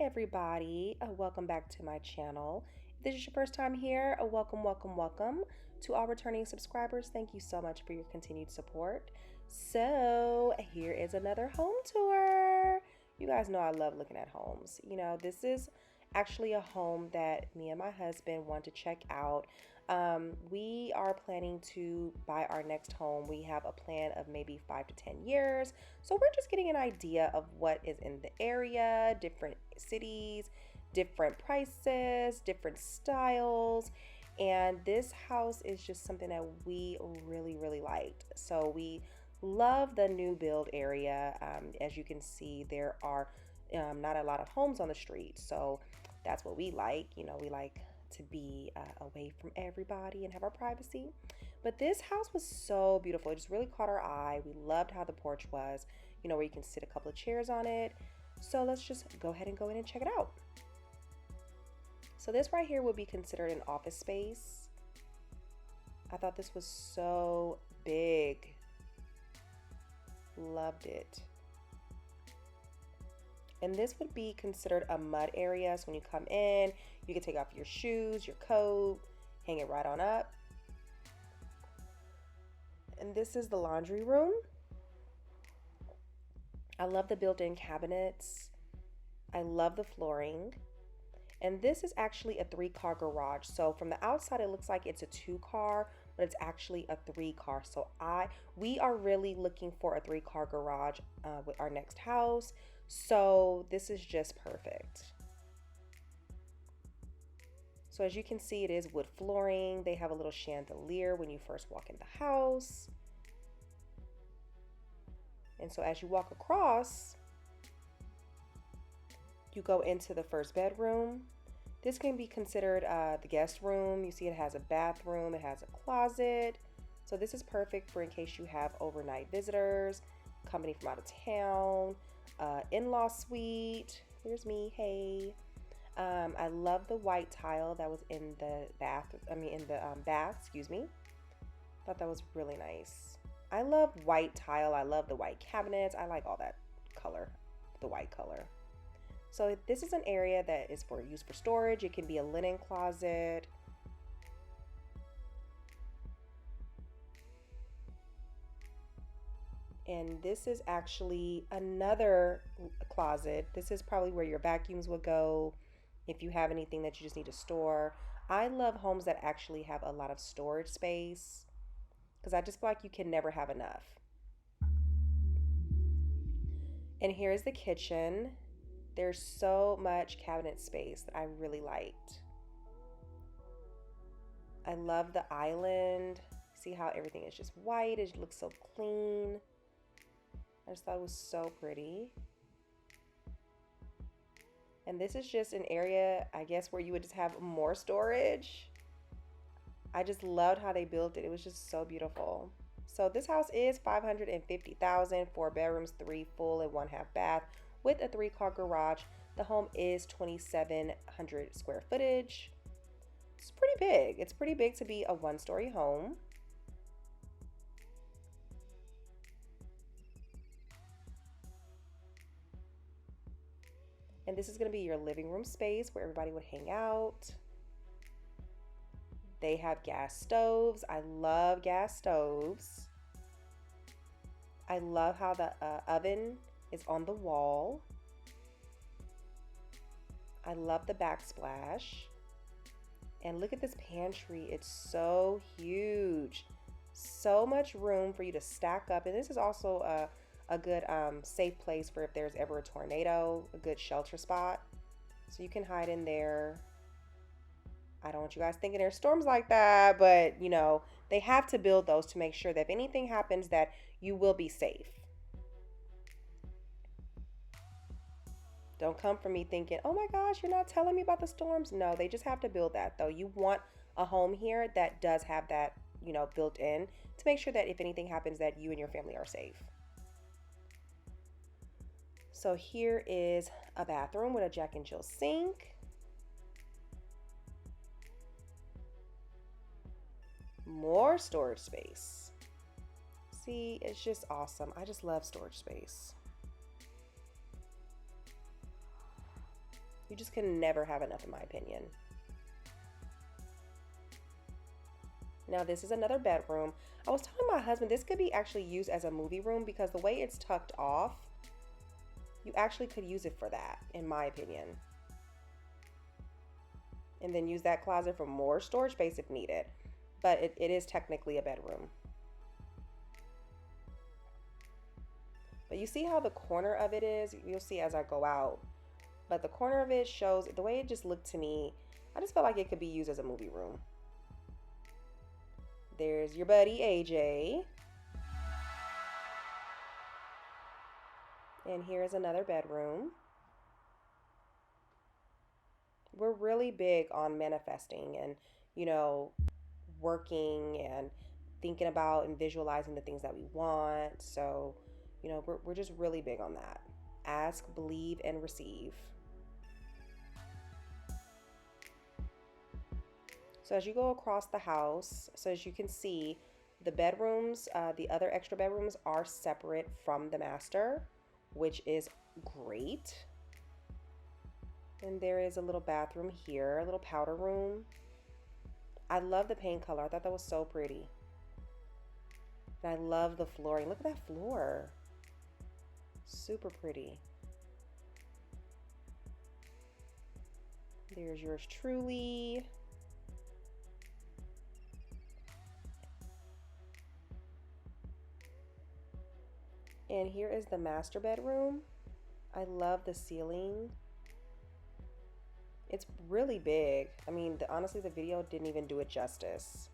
everybody. Welcome back to my channel. If this is your first time here, welcome. To all returning subscribers, thank you so much for your continued support. So here is another home tour. You guys know I love looking at homes. You know, this is actually a home that me and my husband want to check out. We are planning to buy our next home. We have a plan of maybe 5 to 10 years. So we're just getting an idea of what is in the area, different cities, different prices, different styles. And this house is just something that we really liked. So we love the new build area. As you can see, there are not a lot of homes on the street. So that's what we like. You know, we like to be away from everybody and have our privacy. But this house was so beautiful. It just really caught our eye. We loved how the porch was, you know, where you can sit a couple of chairs on it. So let's just go ahead and check it out. So this right here would be considered an office space. I thought this was so big. Loved it. And this would be considered a mud area. So when you come in, you can take off your shoes, your coat, hang it right on up. And this is the laundry room. I love the built-in cabinets. I love the flooring. And this is actually a 3-car garage. So from the outside, it looks like it's a 2-car, but it's actually a 3-car. So we are really looking for a 3-car garage with our next house. So this is just perfect. So as you can see, it is wood flooring. They have a little chandelier when you first walk in the house. And so as you walk across, you go into the first bedroom. This can be considered the guest room. You see it has a bathroom, it has a closet. So this is perfect for in case you have overnight visitors, company from out of town, in-law suite. Here's me, hey. I love the white tile that was in the bath, excuse me. Thought that was really nice. I love white tile. I love the white cabinets. I like all that color, the white color. So this is an area that is used for storage. It can be a linen closet. And this is actually another closet. This is probably where your vacuums would go if you have anything that you just need to store. I love homes that actually have a lot of storage space because I just feel like you can never have enough. And here's the kitchen. There's so much cabinet space that I really liked. I love the island. See how everything is just white. It looks so clean. I just thought it was so pretty. And this is just an area, I guess, where you would just have more storage. I just loved how they built it. It was just so beautiful. So this house is $550,000, 4 bedrooms, 3 full and 1/2 bath with a 3-car garage. The home is 2,700 square footage. It's pretty big. It's pretty big to be a 1-story home. And this is going to be your living room space where everybody would hang out. They have gas stoves. I love gas stoves. I love how the oven is on the wall. I love the backsplash. And look at this pantry. It's so huge. So much room for you to stack up. And this is also a good safe place for if there's ever a tornado, a good shelter spot. So you can hide in there. I don't want you guys thinking there's storms like that, but you know, they have to build those to make sure that if anything happens that you will be safe. Don't come for me thinking, oh my gosh, you're not telling me about the storms. No, they just have to build that though. You want a home here that does have that, you know, built in to make sure that if anything happens that you and your family are safe. So here is a bathroom with a Jack and Jill sink. More storage space. See, it's just awesome. I just love storage space. You just can never have enough, in my opinion. Now this is another bedroom. I was telling my husband this could be actually used as a movie room because the way it's tucked off, you actually could use it for that, in my opinion. And then use that closet for more storage space if needed. But it is technically a bedroom. But you see how the corner of it is? You'll see as I go out. But the corner of it shows, the way it just looked to me, I just felt like it could be used as a movie room. There's your buddy AJ. And here's another bedroom. We're really big on manifesting and, you know, working and thinking about and visualizing the things that we want. So, you know, we're just really big on that. Ask, believe, and receive. So as you go across the house, so as you can see, the bedrooms, the other extra bedrooms are separate from the master, which is great. And there is a little bathroom here, a little powder room. I love the paint color. I thought that was so pretty. And I love the flooring. Look at that floor. Super pretty. There's yours truly. And here is the master bedroom. I love the ceiling. It's really big. I mean, honestly, the video didn't even do it justice.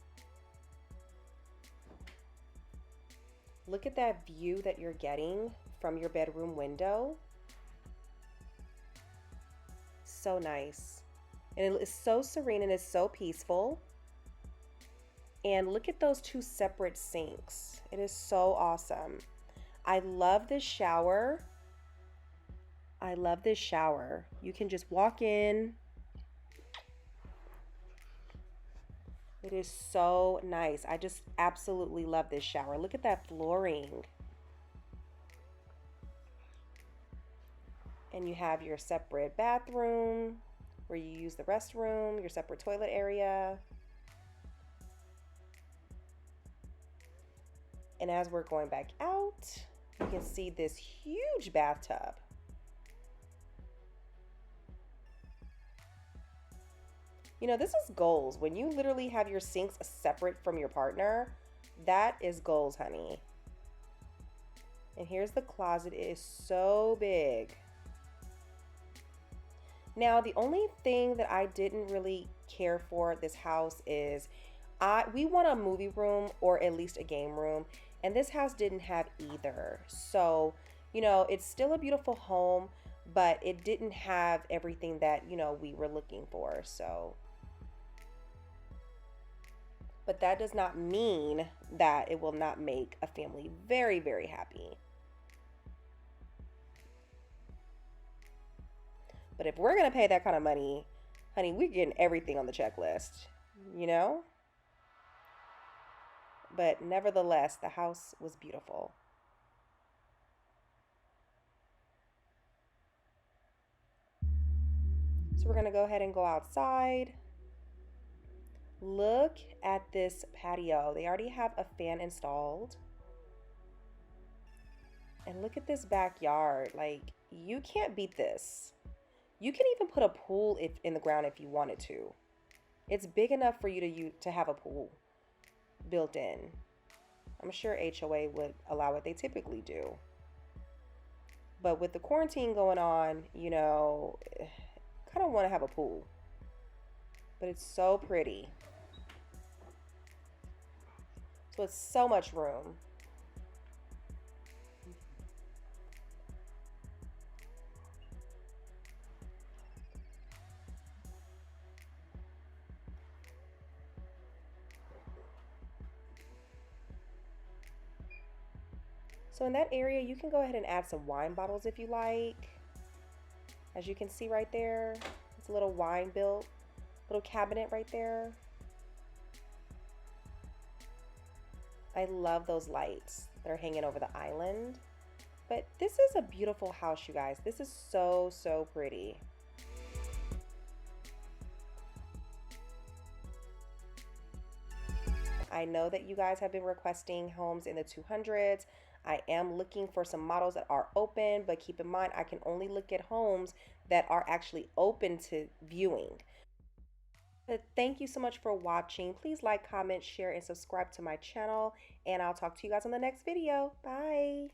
Look at that view that you're getting from your bedroom window. So nice. And it is so serene and it's so peaceful. And look at those two separate sinks. It is so awesome. I love this shower. I love this shower. You can just walk in. It is so nice. I just absolutely love this shower. Look at that flooring. And you have your separate bathroom where you use the restroom, your separate toilet area. And as we're going back out, you can see this huge bathtub. You know, this is goals. When you literally have your sinks separate from your partner, that is goals, honey. And here's the closet. It is so big. Now, the only thing that I didn't really care for this house is we want a movie room or at least a game room, and this house didn't have either. So, you know, it's still a beautiful home, but it didn't have everything that, you know, we were looking for. So, but that does not mean that it will not make a family very, very happy. But if we're going to pay that kind of money, honey, we're getting everything on the checklist, you know? But nevertheless, the house was beautiful. So we're going to go ahead and go outside. Look at this patio. They already have a fan installed. And look at this backyard. Like, you can't beat this. You can even put a pool in the ground if you wanted to. It's big enough for you to have a pool built in. I'm sure HOA would allow it. They typically do. But with the quarantine going on, you know, kind of want to have a pool. But it's so pretty. So it's so much room. So in that area, you can go ahead and add some wine bottles if you like. As you can see right there, it's a little wine built, little cabinet right there. I love those lights that are hanging over the island. But this is a beautiful house, you guys. This is so, so pretty. I know that you guys have been requesting homes in the 200s. I am looking for some models that are open, but keep in mind I can only look at homes that are actually open to viewing. But thank you so much for watching. Please like, comment, share, and subscribe to my channel. And I'll talk to you guys on the next video. Bye.